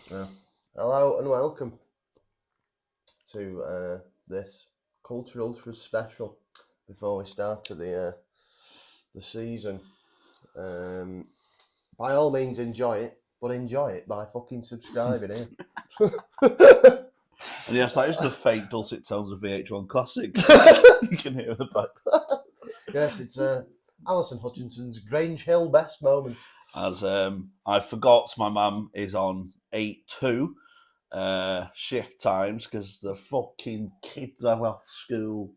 Yeah. Hello and welcome to this Culture Ultra special before we start to the season. By all means, enjoy it, but enjoy it by fucking subscribing here. And yes, that is the fake dulcet tones of VH1 Classic. You can hear the back. Yes, it's Alison Hutchinson's Grange Hill best moment. As I forgot, my mum is on 8-2 shift times because the fucking kids are off school.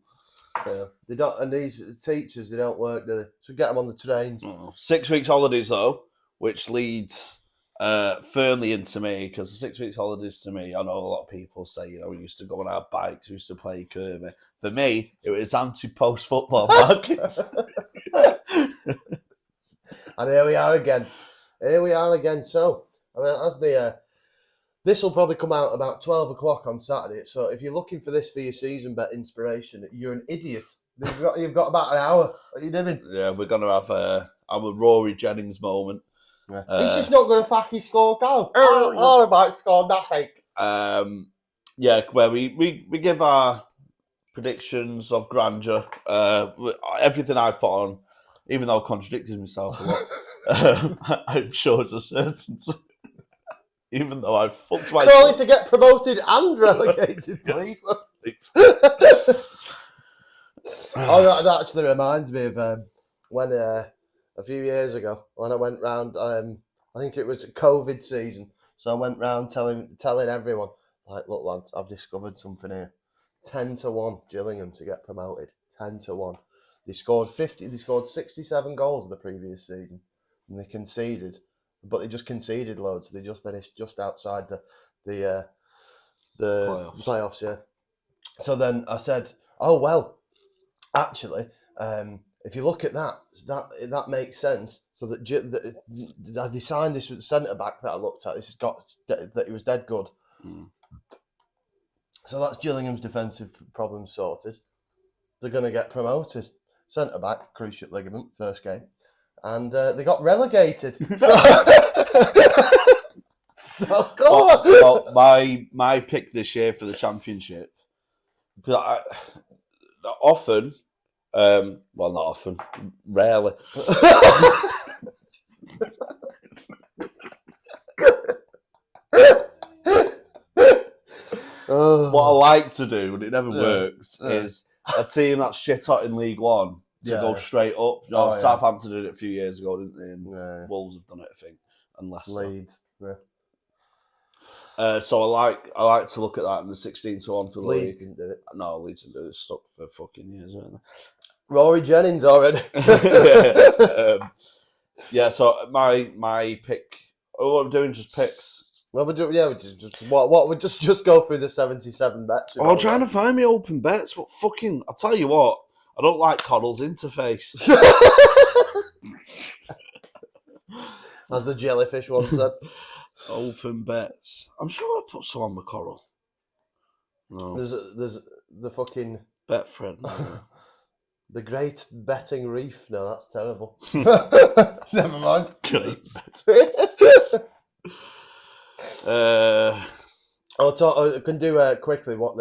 They don't, and these teachers, they don't work, do they? So get them on the trains. 6 weeks holidays though, which leads firmly into me, because the 6 weeks holidays to me, I know a lot of people say, we used to go on our bikes, we used to play Kirby. For me, it was anti-post football markets. And here we are again. So, as this will probably come out about 12 o'clock on Saturday. So if you're looking for this for your season bet inspiration, you're an idiot. You've got about an hour. What are you doing? Yeah, we're going to have our Rory Jennings moment. Yeah. He's just not going to fucking score goal. All about score nothing. Yeah, where we give our predictions of grandeur. Everything I've put on, even though I've contradicted myself a lot, I'm sure it's a certainty. Even though I've fucked my... Crawley to get promoted and relegated, please. That actually reminds me of when a few years ago, when I went round, I think it was COVID season, so I went round telling everyone, like, look lads, I've discovered something here. 10-1 Gillingham to get promoted. 10-1. They scored 67 goals in the previous season, and they conceded. But they just conceded loads. They just finished just outside the playoffs. Yeah. So then I said, "Oh well, actually, if you look at that makes sense." So that they signed this centre back that I looked at. That he was dead good. Mm. So that's Gillingham's defensive problem sorted. They're going to get promoted. Centre back, cruciate ligament, first game. And they got relegated. So go on. Well, my pick this year for the championship, because often, well, not often, rarely. What I like to do, and it never works, is a team that's shit hot in League One to go straight up. Southampton did it a few years ago, didn't they? And Wolves have done it, I think, and Leicester. Leeds. Yeah. So I like to look at that in the 16-1 for the Leeds league. didn't do it. No, Leeds didn't do it. Stuck for fucking years, weren't they? Rory Jennings already. Yeah. So my pick. Oh, what we're doing, just picks. Well, we just go through the 77 bets. I'm trying to find me open bets, but fucking, I'll tell you what, I don't like Coddle's interface. As the jellyfish one said. Open bets. I'm sure I put some on the Coral. No. There's the fucking Betfred. The Great Betting Reef. No, that's terrible. Never mind. Great I can do quickly what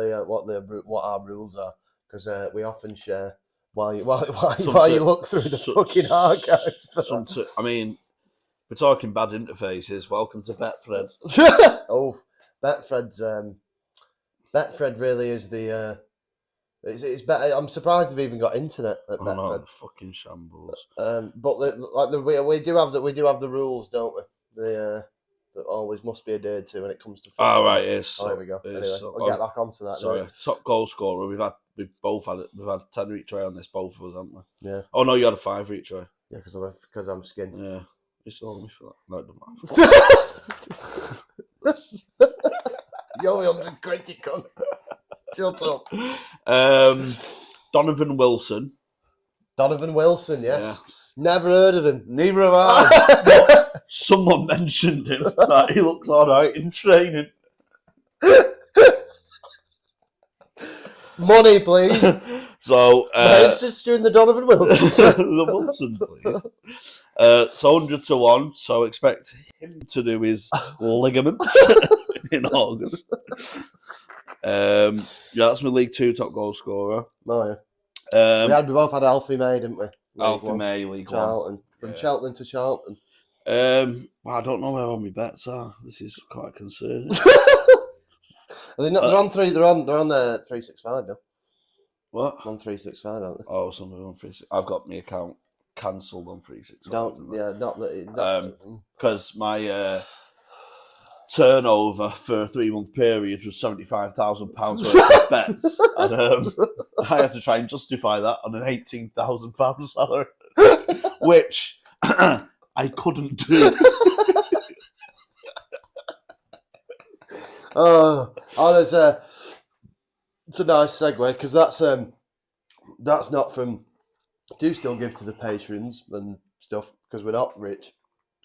our rules are, because we often share while you look through the fucking archive. I mean, we're talking bad interfaces. Welcome to Betfred. Oh, Betfred really is the. It's better. I'm surprised they've even got internet at Betfred. No, fucking shambles. But we do have the rules, don't we? There always must be adhered to when it comes to football. Oh right, yes. There we go. Anyway, we'll get back onto that. Sorry, top goal scorer. We've had 10 each try on this, both of us, haven't we? Yeah. Oh no, you had a 5 each try. Yeah, because I'm skint. Yeah. It's all me for that. No, it doesn't matter. Yo, 120 cunt. Shut up. Donovan Wilson. Yes. Yeah. Never heard of him. Neither have I. Someone mentioned him that he looks alright in training. Money, please. So, my sister in the Donovan Wilson. The Wilson, please. So 100 to 1. So expect him to do his ligaments in August. Yeah, that's my League 2 top goal scorer. Oh, yeah. We both had Alfie May, didn't we? Alfie May, League Charlton. 1. From Cheltenham to Charlton. Well, I don't know where all my bets are. This is quite concerning. Are they not? They're on three. They're on 365 now. What? On 365, aren't they? Oh, something on 365. I've got my account cancelled on 365. Not that. Because my turnover for a 3-month period was £75,000 worth of bets, and I had to try and justify that on an £18,000 salary, which I couldn't do. It's a nice segue because that's not from. Do still give to the patrons and stuff because we're not rich.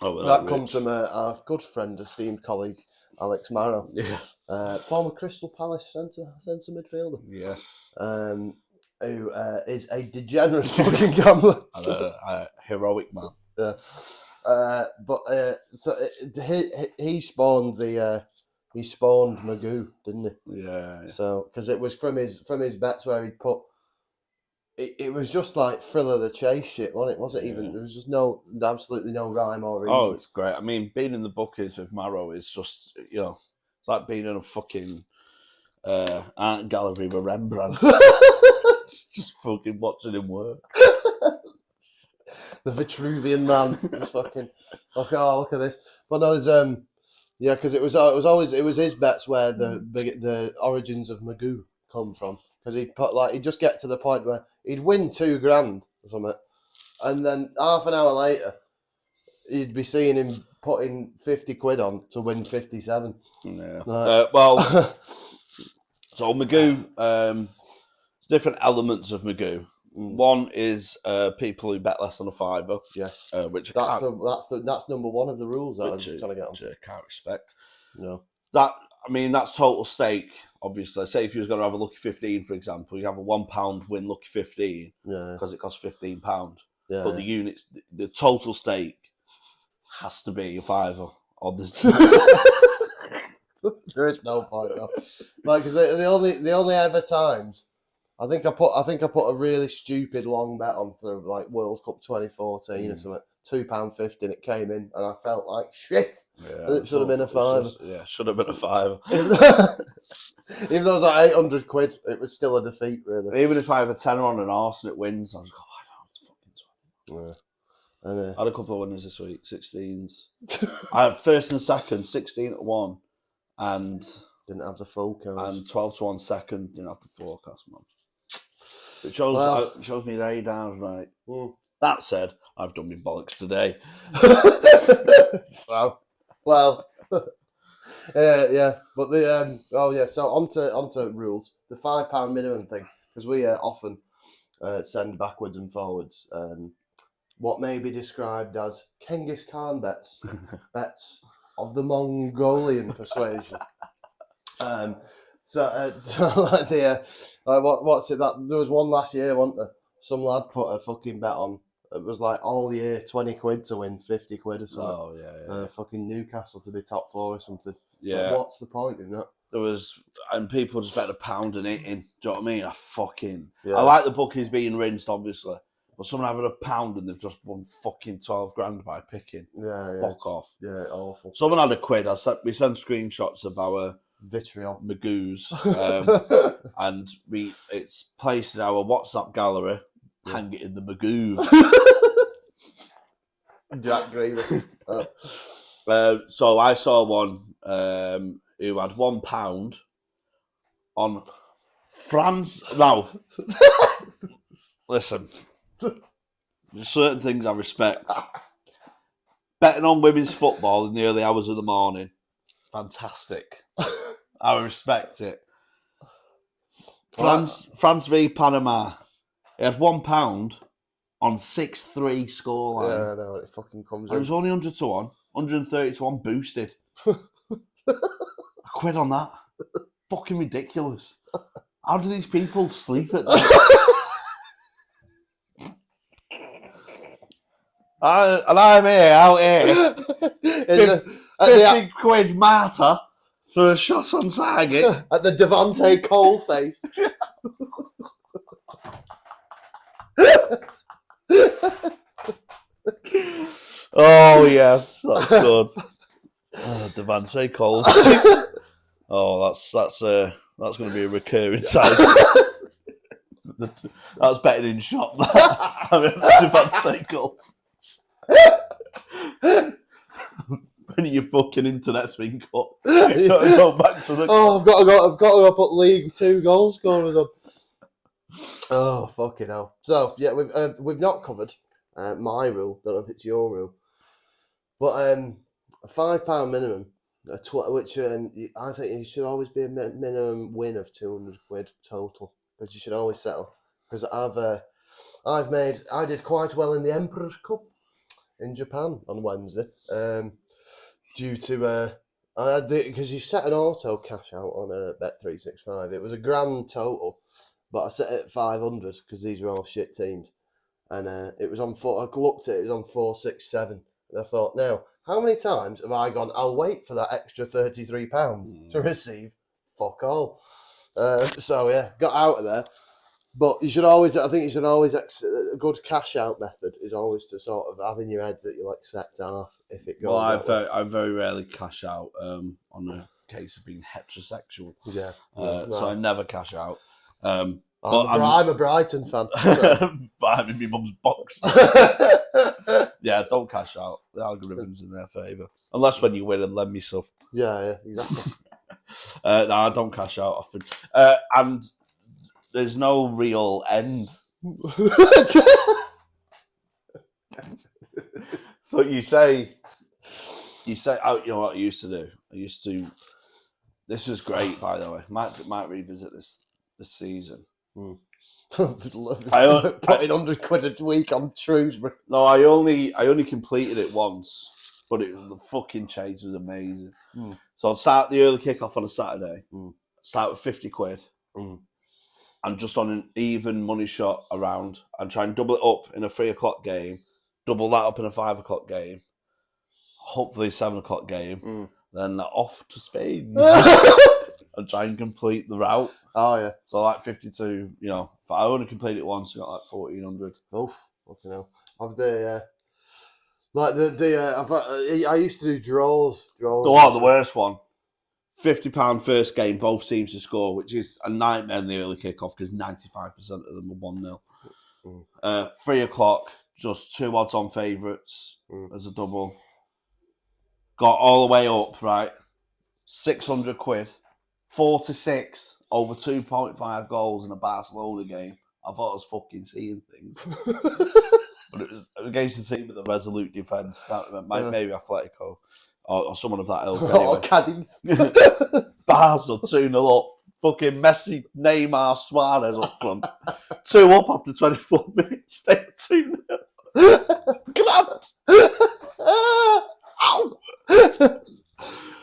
That comes from our good friend, esteemed colleague Alex Marrow. Yes. Former Crystal Palace centre midfielder. Yes. Who is a degenerate fucking gambler. And a heroic man. Yeah. He spawned Magoo, didn't he? Yeah. So because it was from his bets where he put. It was just like thrill of the chase shit, wasn't it? Wasn't even. There was just absolutely no rhyme or reason. Oh, it's great. I mean, being in the bookies with Marrow is just, it's like being in a fucking art gallery with Rembrandt. Just fucking watching him work. The Vitruvian man, just fucking. Oh, look at this. But no, there's because it was his bets where the origins of Magoo come from. Because he'd just get to the point where he'd win $2,000 or something, and then half an hour later, you'd be seeing him putting 50 quid on to win 57. Yeah. Right. So Magoo, there's different elements of Magoo. One is people who bet less than a fiver. Yes. Which that's number one of the rules that I'm trying to get on. Which I can't respect. No. That's total stake. Obviously, say if you was going to have a lucky 15, for example, you have a £1 win lucky 15 because it costs £15. Yeah, but the units, the total stake has to be a fiver on this. There is no point, no. Like, because the only ever times, I think I put a really stupid long bet on for like World Cup 2014 or something, £2.50, and it came in, and I felt like shit. Yeah, it should have been a fiver. Should have been a fiver. Even though it was like 800 quid, it was still a defeat, really. Even if I have a tenner on an arse and it wins, I was like, I don't fucking 20. I had a couple of winners this week, 16s. I had first and second, 16 to 1, and didn't have the full cards. And 12 to 1 second, didn't have the forecast, man. It shows me they down, right? That said, I've done my bollocks today. So, well, yeah. But so onto rules. The £5 minimum thing, because we often send backwards and forwards what may be described as Genghis Khan bets of the Mongolian persuasion. What's it that there was one last year, wasn't there? Some lad put a fucking bet on. It was like all year 20 quid to win 50 quid or something. Oh yeah. Fucking Newcastle to be top 4 or something. Yeah. Like, what's the point in that? There was, and people just bet £1 and it in. Do you know what I mean? I like the bookies being rinsed, obviously. But someone having £1 and they've just won fucking 12 grand by picking. Yeah. Fuck off. Yeah, awful. Someone had a quid. We sent screenshots of our vitriol Magoos, and it's placed in our WhatsApp gallery. Hang it in the Magoo. Jack Greeley. So I saw one who had £1 on France. Now, listen, there's certain things I respect. Betting on women's football in the early hours of the morning, fantastic. I respect it. France v Panama. He had £1 on 6-3 scoreline. Yeah, I know, it fucking comes in. It was only 100 to 1, 130 to 1 boosted. A quid on that. Fucking ridiculous. How do these people sleep at night? And I'm here, out here, 50 quid martyr for a shot on target. At the Devante Cole face. Oh, yes, that's good. Devante Cole. Oh, that's going to be a recurring title. That's better in shop. I mean, Devante Cole. When your fucking internet's been cut, you got to go back to the. Oh, I've got to go put League 2 goal scorers on. Oh, fucking hell! So yeah, we've not covered my rule. Don't know if it's your rule, but a £5 minimum, which I think it should always be a minimum win of 200 quid total, because you should always settle. Because I did quite well in the Emperor's Cup in Japan on Wednesday, due to because you set an auto cash out on Bet365. It was a grand total, but I set it at 500 because these were all shit teams, and it was on four. I looked at it, it was on 467, and I thought, now how many times have I gone? I'll wait for that extra £33 to receive fuck all. So yeah, got out of there. But you should always, a good cash out method is always to sort of have in your head that you'll accept half if it goes. Well, I very rarely cash out on a case of being heterosexual. Yeah. So I never cash out. I'm a Brighton fan. So. But I'm in my mum's box. Yeah, don't cash out. The algorithm's in their favour. Unless when you win and lend me stuff. Yeah, exactly. No, I don't cash out often. And there's no real end. So you say, oh, you know what I used to do? This is great, by the way. Might revisit this season. Putting 100 quid a week on Shrewsbury. No, I only completed it once, but the fucking change was amazing. So I'd start the early kickoff on a Saturday. Start with 50 quid. And just on an even money shot around, and try and double it up in a 3 o'clock game, double that up in a 5 o'clock game, hopefully a 7 o'clock game, then off to Spain and try and complete the route. Oh yeah. So like 52, if I only completed it once, I got like 1,400. Oof, fucking hell. I used to do draws. The worst one. £50 first game, both teams to score, which is a nightmare in the early kickoff because 95% of them are 1-0. 3 o'clock, just 2 odds on favourites as a double. Got all the way up, right? 600 quid, 4-6 over 2.5 goals in a Barcelona game. I thought I was fucking seeing things. But it was against the team with a resolute defence. Maybe Atletico. Or someone of that ilk. Anyway. Or Cadiz. Barca 2-0 up. Fucking Messi, Neymar, Suarez up front. 2 up after 24 minutes. Stay 2-0. Grand. Ow!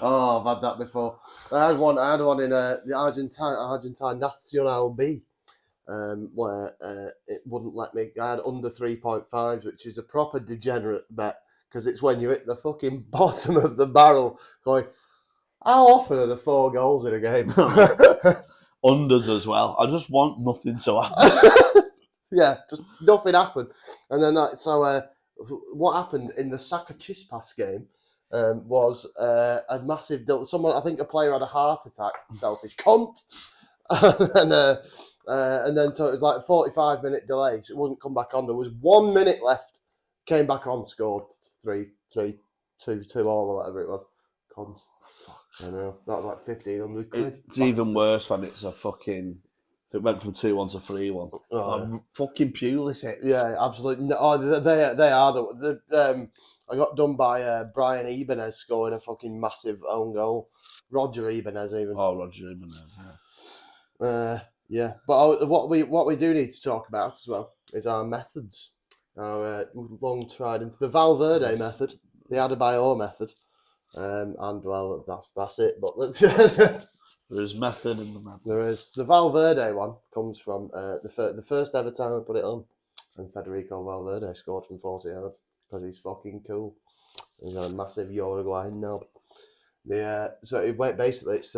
Oh, I've had that before. I had one in the Argentine Nacional B, where it wouldn't let me. I had under 3.5s, which is a proper degenerate bet. Because it's when you hit the fucking bottom of the barrel going, how often are the 4 goals in a game? Unders as well. I just want nothing to happen. Yeah, just nothing happened. And then what happened in the Saka Chispas game was a massive deal. I think a player had a heart attack, selfish cunt. And then so it was like a 45-minute delay, so it wouldn't come back on. There was 1 minute left. Came back on, scored 3-2 or whatever it was. Cons. I know. That was like 1,500 quid. It's even worse when it's a fucking... It went from 2-1 to 3-1. Oh, fucking Pulisic. Yeah, absolutely. No, they are I got done by Brian Ibanez scoring a fucking massive own goal. Roger Ibanez even. Oh, Roger Ibanez, yeah. Yeah, but what we do need to talk about as well is our methods. Our long tried into the Valverde method, the Adebayor method, and well, that's it. But there is method in the method. There is. The Valverde one comes from the first ever time I put it on, and Federico Valverde scored from 40 yards. because he's fucking cool. He's got a massive Uruguayan knob. So basically it's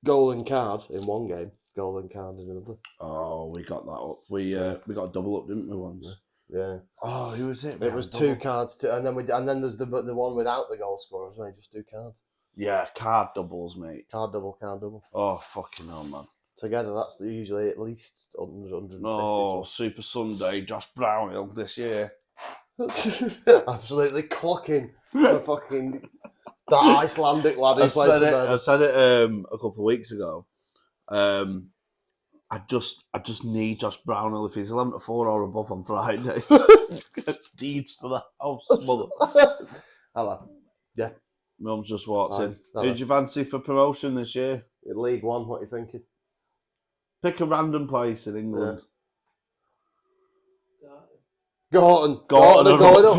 goal and card in one game, goal and card in another. Oh, we got that up. We got a double up, didn't we, once? Yeah. Oh, who was it? It was two cards, and then there's the one without the goal scorer, so you just do cards. Yeah, card doubles, mate. Card double. Oh, fucking hell, man. Together, that's usually at least 150. Oh, Super Sunday, Josh Brownhill this year. Absolutely clocking the fucking that Icelandic lad who plays for I said it a couple of weeks ago. I just need Josh Brownhill if he's 11-4 or above on Friday. Deeds to the house, mother. Hello. Yeah. Mum's just walked in. Hello. Who'd you fancy for promotion this year? In League One, what are you thinking? Pick a random place in England. Gorton are going up.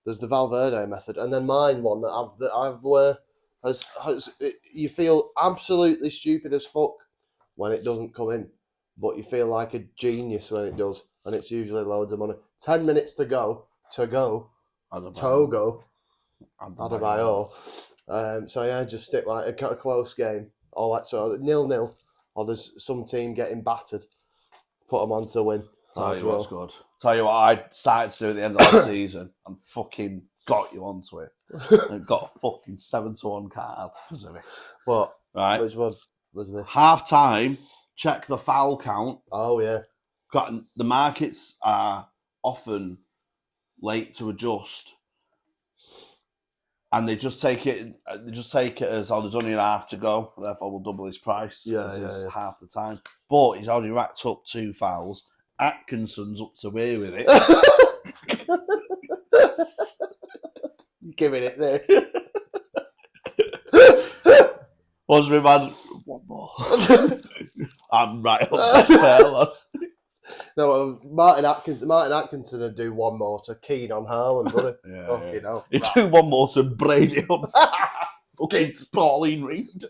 There's the Valverde method, and then mine one you feel absolutely stupid as fuck when it doesn't come in, but you feel like a genius when it does, and it's usually loads of money. 10 minutes to go. Togo. Adebayo. Just stick like a close game, or like so 0-0, or there's some team getting battered. Put them on to win. Tell you what's good. Tell you what I started to do at the end of last season and fucking got you onto it. And got a fucking 7-1 card because of it. What? Right. Which one was this? Half time, check the foul count. Oh yeah. The markets are often late to adjust. And they just take it as, there's only an half to go, therefore we'll double his price. Yeah. Half the time. But he's already racked up 2 fouls. Atkinson's up to here with it. Giving it there. Was my man, one more. I'm right up there. No, Martin Atkinson would do one more to Keane on Haaland, wouldn't he? Yeah. You know. He'd do one more to Brady on fucking Pauline Reed.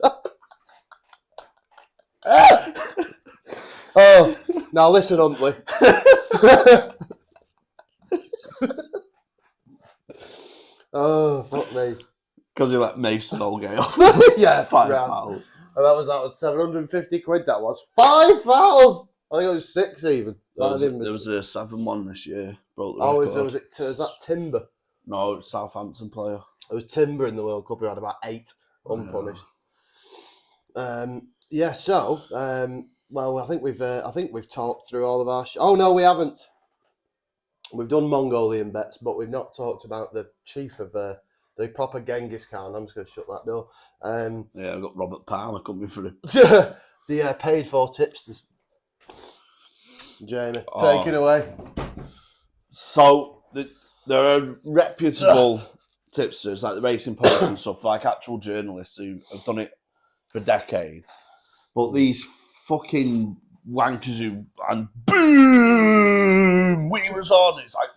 Oh, now listen, Huntley. Oh, fuck me. Because he let Mason Holgate off. Yeah, 5 grand. fouls. And that was 750 quid, that was. 5 fouls! I think it was 6 even. There was a 7-1 this year. Broke the record. record. Was that Timber? No, it's Southampton player. It was Timber in the World Cup who had about 8 unpunished. Well, I think we've talked through all of our. Oh no, we haven't. We've done Mongolian bets, but we've not talked about the chief of the proper Genghis Khan. I'm just going to shut that door. Yeah, I've got Robert Palmer coming through. The paid for tipsters. Jamie, take it away. So there are reputable tipsters like the Racing Post and stuff, like actual journalists who have done it for decades. But these fucking wankers and boom, we was on. It's like,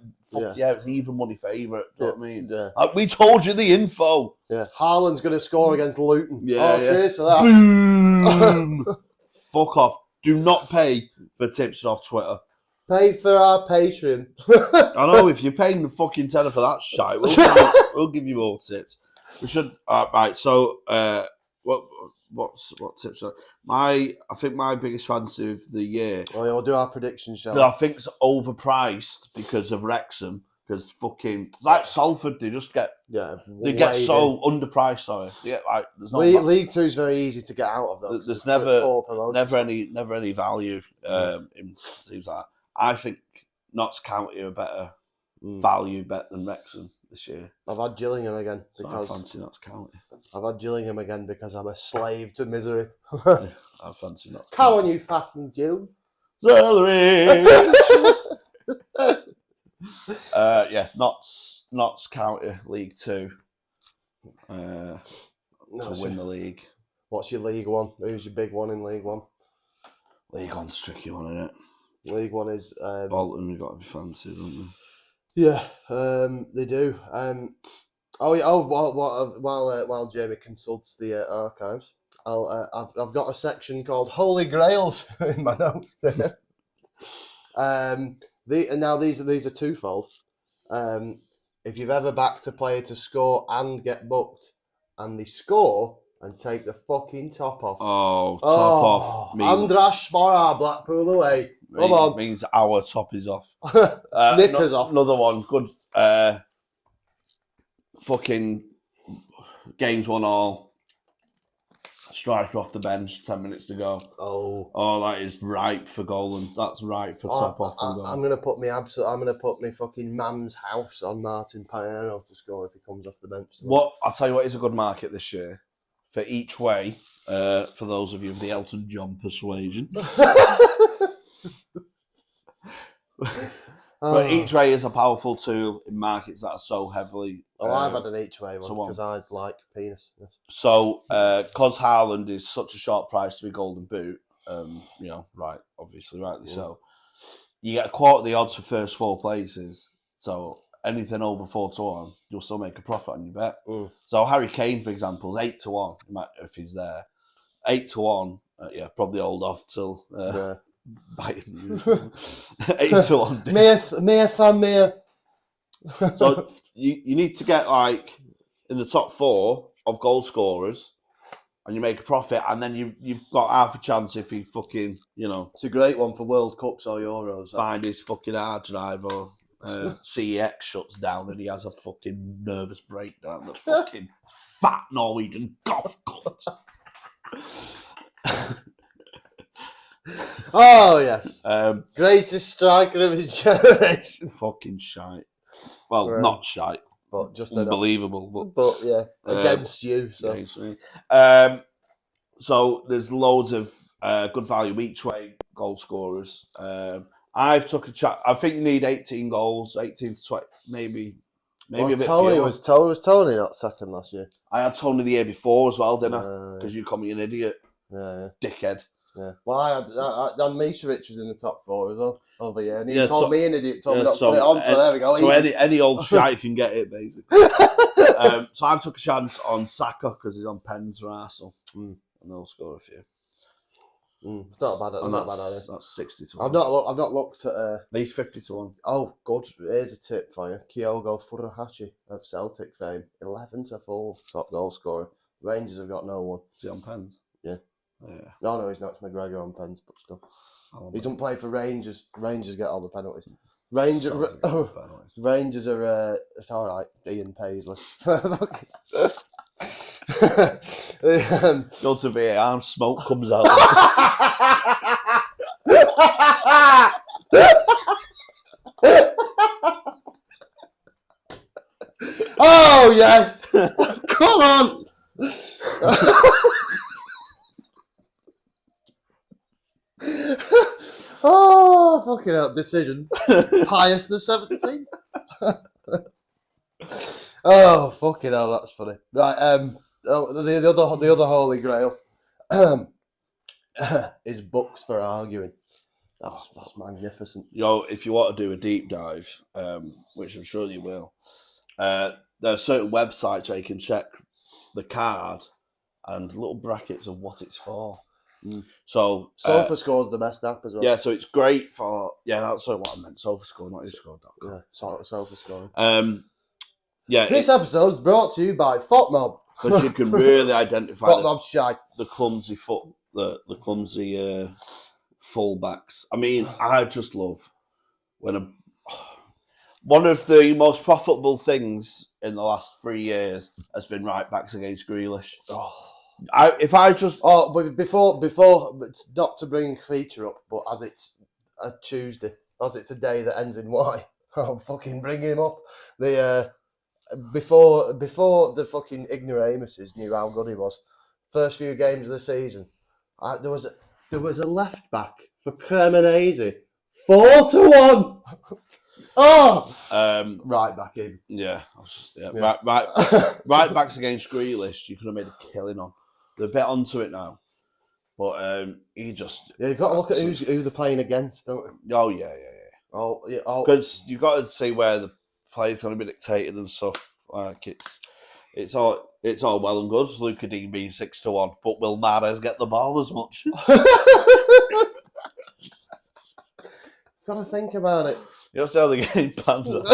it's even money favourite. Do you know what I mean? Yeah. Like, we told you the info. Yeah, Haaland's going to score against Luton. Yeah, cheers for that. Boom. Fuck off. Do not pay for tips off Twitter. Pay for our Patreon. I know, if you're paying the fucking tenner for that shite, we'll give you more tips. We should. Right. So, what tips are I think my biggest fancy of the year. Oh, yeah, we'll do our predictions, shall we? I think it's overpriced because of Wrexham. Because fucking like Salford, they just get so underpriced. Sorry, they get like there's no League 2 is very easy to get out of though. There's never any value in teams like that. I think Notts County are a better value bet than Wrexham this year. I've had Gillingham again because I fancy Notts County. I've had Gillingham again because I'm a slave to misery. I fancy Notts County. Come on, you fucking Jill. Notts County League 2 to win the league. What's your League 1? Who's your big one in League 1? League 1's a tricky one, isn't it? League 1 is Bolton. We've got to be fancy, don't we? Yeah, they do. While Jamie consults the archives, I've got a section called Holy Grails in my notes. These are twofold. If you've ever backed a player to score and get booked, and they score and take the fucking top off. Oh, top off. Andras Spora, Blackpool away. Come on. Means our top is off. Knickers off. Another one. Good. Fucking games 1-1. Striker off the bench, 10 minutes to go. Oh, that is ripe for goal, and that's ripe for top off and goal. I'm gonna put my fucking mum's house on Martin Palermo to score if he comes off the bench. I'll tell you what is a good market this year for each way. For those of you of the Elton John persuasion. But each way is a powerful tool in markets that are so heavily. I've had an each way one because I like penis. Yes. So, because Haaland is such a short price to be Golden Boot, rightly so. You get a quarter of the odds for first 4 places. So anything over 4-1, you'll still make a profit on your bet. So Harry Kane, for example, is 8-1 if he's there. 8-1, probably hold off till. Biting 8-1. Mere. So you need to get like in the top 4 of goal scorers, and you make a profit, and then you've got half a chance if he fucking It's a great one for World Cups or Euros. Find his fucking hard drive or CEX shuts down and he has a fucking nervous breakdown. The fucking fat Norwegian golf cunt. Oh yes, greatest striker of his generation. Fucking shite. Well, not shite, but just unbelievable. But yeah, against you. So against me. So there's loads of good value each way goal scorers. I've took a chat. I think you need 18 goals, 18 to 20, maybe a bit. Tony was Tony not second last year. I had Tony the year before as well, didn't I? Because you call me an idiot. Yeah. Dickhead. Yeah. Well, I had Mitrovic was in the top 4 as well over here, and he called me an idiot. Told me not to put it on. So there we go. So any old shite can get it basically. So I've took a chance on Saka because he's on pens for Arsenal, and they'll score a few. It's not bad. That's 60 to 1. I've not looked at. He's 50 to 1. Oh, good. Here's a tip for you. Kyogo Furuhashi of Celtic fame, 11 to 4 top goal scorer. Rangers have got no one. Is he on pens? Yeah. Yeah. No, he's not. It's McGregor on pens, but still. He doesn't play for Rangers. Rangers get all the penalties. Rangers are. It's all right. Ian Paisley. Go to VAR and smoke comes out. Oh yeah! Come on! Oh fucking hell! Decision. Pius the 17th. Oh fucking hell! That's funny. Right. The other holy grail is books for arguing. That's magnificent. If you want to do a deep dive, which I'm sure you will, there are certain websites where you can check the card and little brackets of what it's for. So SofaScore's the best app as well. Yeah, so it's great for that's what I meant. SofaScore, not whoscore.com. Yeah, SofaScore. This episode's brought to you by FotMob. Because you can really identify the clumsy the clumsy fullbacks. I mean, I just love when one of the most profitable things in the last 3 years has been right backs against Grealish. But before not to bring feature up, but as it's a Tuesday, as it's a day that ends in Y, I'm fucking bringing him up. Before the fucking ignoramuses knew how good he was, first few games of the season, there was a left back for Cremonese, 4-1. Right back in. Yeah. Right backs against Grealish, you could have made a killing on. They're a bit onto it now, but he just you've got to look at who they're playing against, don't you? Oh yeah. Because you've got to see where the play's going to be dictated and stuff. Like it's all well and good. Luca Dean being 6-1, but will Mahrez get the ball as much? Gotta think about it. You don't see how the game pans out.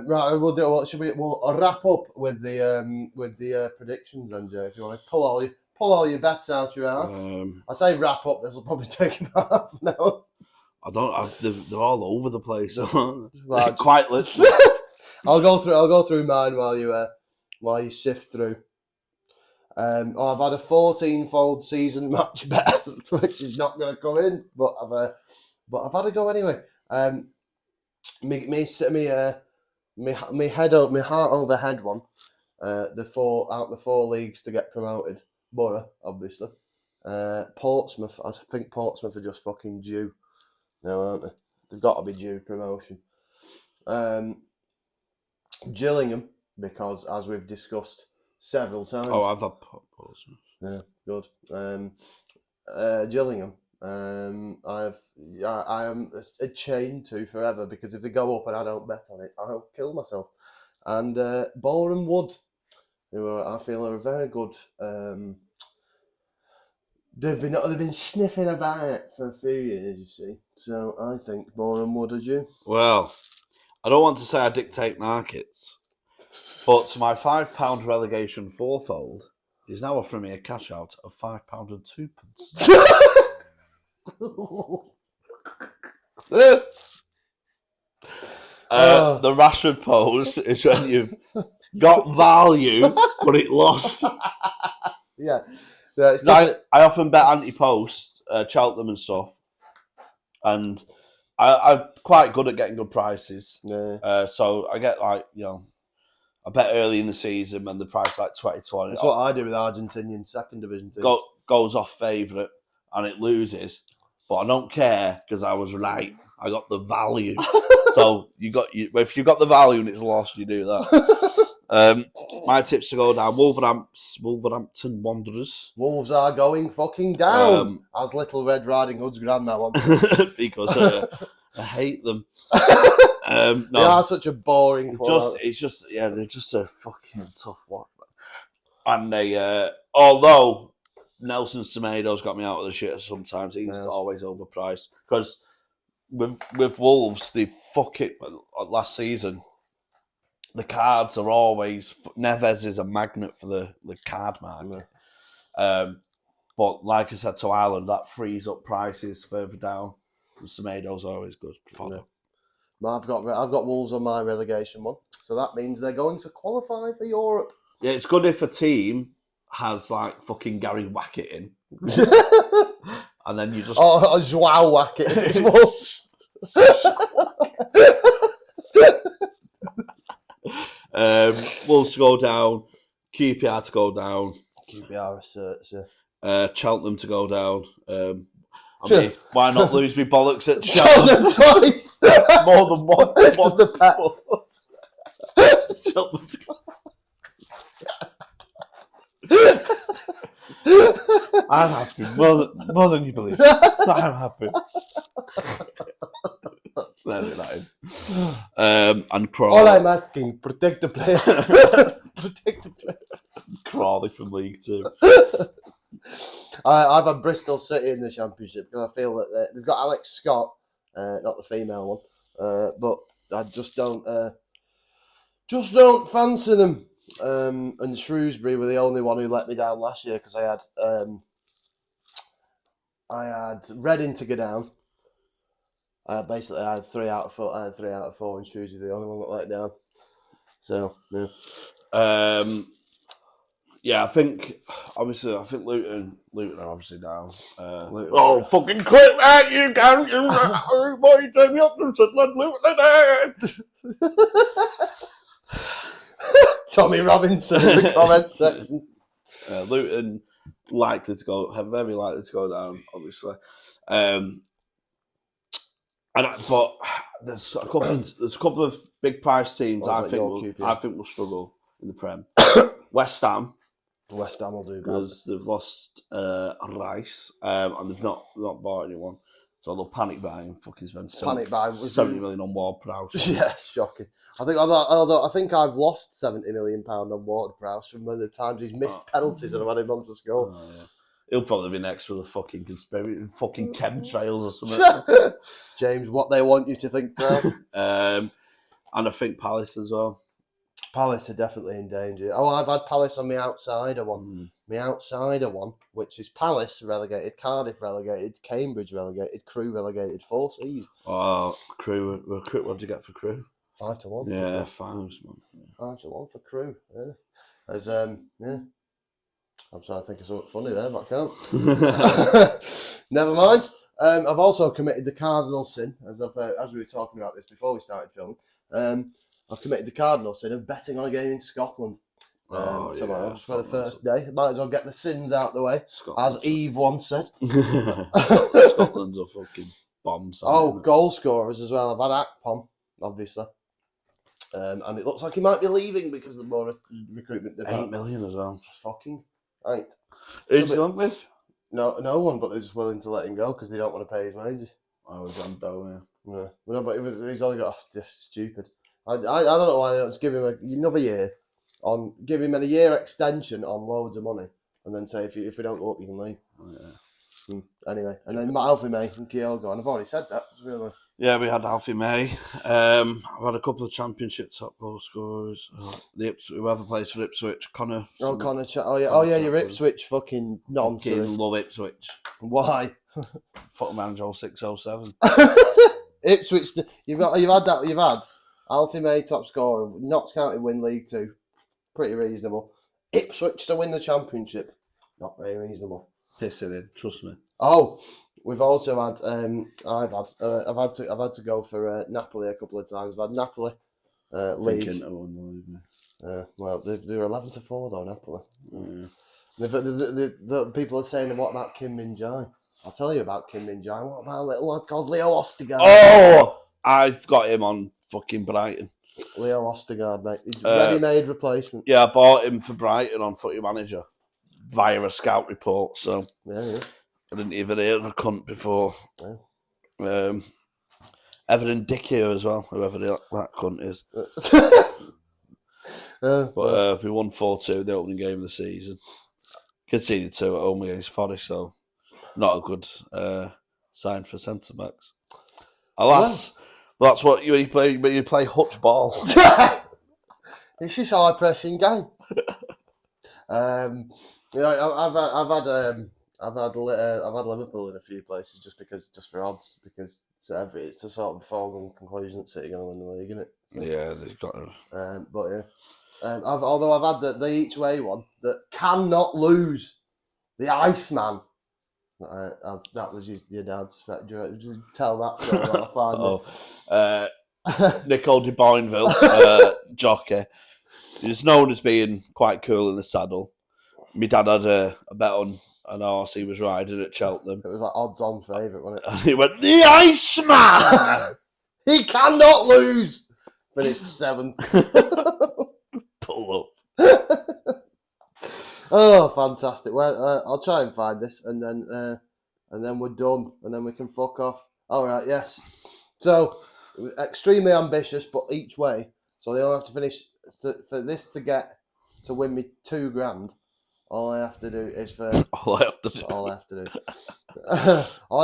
Right, we'll do. What should we? We'll wrap up with the predictions, then, Joe. If you want to pull all your bets out your ass. I say wrap up. This will probably take about half an hour. They're all over the place. Right. Quite literally. I'll go through mine while you sift through. I've had a 14-fold season match bet, which is not going to come in, but I've had a go anyway. Me heart over head one. The four leagues to get promoted. Borough, obviously. Portsmouth. I think Portsmouth are just fucking due. No, aren't they? They've got to be due promotion. Gillingham, because as we've discussed several times. Oh, I've had Portsmouth. Yeah, good. Gillingham. I am chained to forever, because if they go up and I don't bet on it, I'll kill myself. And Boreham Wood, who I feel are very good. They've been sniffing about it for a few years, you see. So I think Boreham Wood are due. Well, I don't want to say I dictate markets, but my £5 relegation fourfold is now offering me a cash out of £5 and 2p. The Rashford pose is when you've got value, but it lost. Yeah. I often bet anti-post, Cheltenham and stuff, and I'm quite good at getting good prices. Yeah. So I get I bet early in the season when the price is like 20-20. That's what I do with Argentinian second division teams. Goes off favourite and it loses, but I don't care because I was right. I got the value. So if you got the value and it's lost, you do that. My tips to go down: Wolverhampton Wanderers. Wolves are going fucking down, as Little Red Riding Hood's grandma wants. Because I hate them. No, they are such a boring club. They're just a fucking tough watch. And they, although Nelson Semedo's got me out of the shit sometimes, he's always overpriced. Because with Wolves, they fuck it last season. The cards are always... Neves is a magnet for the card market. But like I said to Ireland, that frees up prices further down. And Semedo's always good. Yeah. I've got Wolves on my relegation one. So that means they're going to qualify for Europe. Yeah, it's good if a team has like fucking Gary Wackett in. And then you just... Oh, Joao Wackett if it's Wolves. Wolves to go down, QPR to go down. QPR asserts, Cheltenham to go down. Why not lose me bollocks at Cheltenham? Twice. More than one. Just a pet. Cheltenham to go. I'm happy more than you believe. I'm happy. Let's edit that in. And Crawley. All I'm asking, protect the players. Protect the players. Crawley from League Two. I've had Bristol City in the Championship because I feel that they've got Alex Scott, not the female one, but I just don't fancy them. And Shrewsbury were the only one who let me down last year because I had Reading to go down. Basically, I had 3 out of 4. I had 3 out of 4, and Shrewsbury the only one that let down. So yeah. I think Luton are obviously down. Fucking clip that you can't. Everybody turn me up and said, "Let Luton down." Tommy Robinson in the comment section. Luton very likely to go down, obviously. But there's a couple of big price teams I think will struggle in the Prem. West Ham will do because they've lost Rice and they've not bought anyone. So they'll panic buy and fucking spend Panic buy. 70 million on Ward-Prowse. Yeah, shocking. I think I've lost £70 million on Ward-Prowse from the times he's missed penalties and I've had him on to score. Oh, yeah. He'll probably be next for the fucking conspiracy, fucking chemtrails or something. James, what they want you to think, bro. And I think Palace as well. Palace are definitely in danger. Oh, I've had Palace on my outsider one. My outsider one, which is Palace relegated, Cardiff relegated, Cambridge relegated, Crewe relegated, 4 seasons. Oh, Crewe. What did you get for Crewe? 5-1. Yeah, 5. 5-1 for Crewe. Yeah. As yeah. I'm trying to think of something funny there, but I can't. Never mind. I've also committed the cardinal sin, as we were talking about this before we started filming. I've committed the cardinal sin of betting on a game in Scotland tomorrow for the first day. Might as well get the sins out of the way, as Eve once said. Scotland's a fucking bomb. Goal scorers as well. I've had Akpom, obviously. And it looks like he might be leaving because of the more recruitment. 8 million as well. Fucking right. Who's he on with? No one, but they're just willing to let him go because they don't want to pay his wages. Oh, John Doe, yeah. Well, no, but he's only got just stupid. I don't know why they don't just give him another year give him a year extension on loads of money, and then say if we don't go up, you can leave. Oh, yeah. Anyway, and then Alfie May and Kyogo, and I've already said that. It's really nice. Yeah, we had Alfie May. I've had a couple of championship top goal scorers. Whoever plays for Ipswich, Connor. Connor. Your Ipswich fucking nonsense. Fucking love Ipswich. Why? Fuck manager 0607. Ipswich. You've had Alfie May top scorer. Notts County win League 2. Pretty reasonable. Ipswich to win the championship. Not very reasonable. Pissing in, trust me. Oh, we've also had. I've had to go for Napoli a couple of times. I've had Napoli league. Well, they were 11-4 though, Napoli. The people are saying, what about Kim Min-jae? I'll tell you about Kim Min-jae. What about a little lad called Leo Ostergaard? Oh, I've got him on fucking Brighton. Leo Ostergaard, mate. He's ready-made replacement. Yeah, I bought him for Brighton on Footy Manager via a scout report, so yeah. I didn't even hear a cunt before. Yeah. Evan Dickier as well, whoever that cunt is. But we won 4-2 the opening game of the season. Conceded 2 at home against Forest, so not a good sign for centre backs. Alas, that's what you play hutch ball. It's just a high pressing game. I've had Liverpool in a few places just for odds because it's a sort of foregone conclusion that City are going to win the league, isn't it? Yeah, they've got to. But yeah, I've had the each way one that cannot lose. The Iceman. That was your dad's. Just tell that story while I find this. Nicole de Boinville, jockey. He's known as being quite cool in the saddle. My dad had a bet on an horse he was riding at Cheltenham. It was like odds-on favourite, wasn't it? And he went, the Iceman! He cannot lose! Finished 7th. Pull up. Oh, fantastic. Well, I'll try and find this, and then we're done, and then we can fuck off. All right, yes. So, extremely ambitious, but each way. So they all have to finish, for this to win me $2,000, all I have to do is All I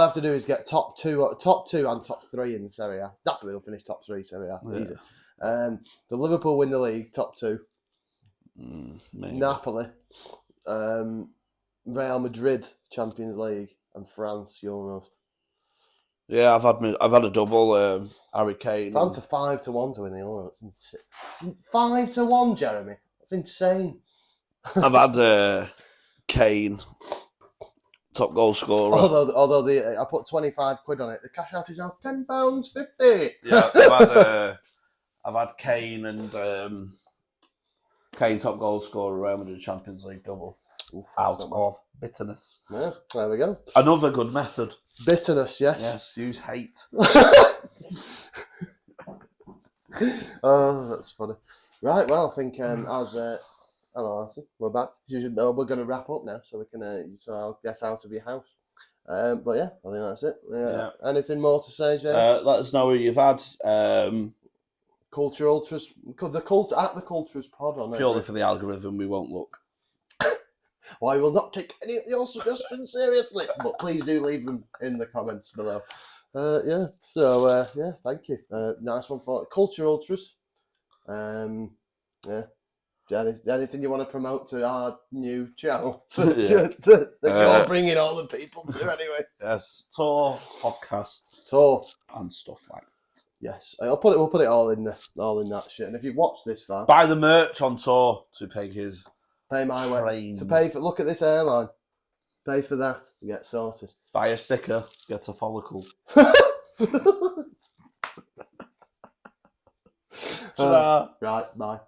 have to do is get top two and top 3 in the Serie A. Napoli will finish top 3 Serie A. Yeah. Easy. The Liverpool win the league, top 2. Maybe. Napoli, Real Madrid Champions League, and France Euros. Yeah, I've had a double. Harry Kane. France are 5-1 to win the Euro. It's 5-1, Jeremy. That's insane. I've had Kane, top goal scorer. Although I put 25 quid on it, the cash out is now £10.50. Yeah, I've had Kane and Kane top goal scorer, Real Madrid Champions League double. Oof, out of bitterness. Yeah, there we go. Another good method. Bitterness, yes. Yes, use hate. Oh, that's funny. Right, well, I think hello, Alison, we're back. We're going to wrap up now, so we can. So I'll get out of your house. But yeah, I think that's it. Yeah. Anything more to say, Jay? Let us know who you've had. Culture Ultras, the Cultures pod on Purely for the algorithm, we won't look. Well, I will not take any of your suggestions seriously, but please do leave them in the comments below. Yeah, so yeah, thank you. Nice one for Culture Ultras. Yeah. Anything you want to promote to our new channel that you're bringing all the people to anyway? Yes, tour, podcast, and stuff like that. Yes, we'll put it all in that shit. And if you've watched this far, buy the merch on tour to pay his my trains. way to pay for. Look at this airline. Pay for that and get sorted. Buy a sticker, get a follicle. Right, bye.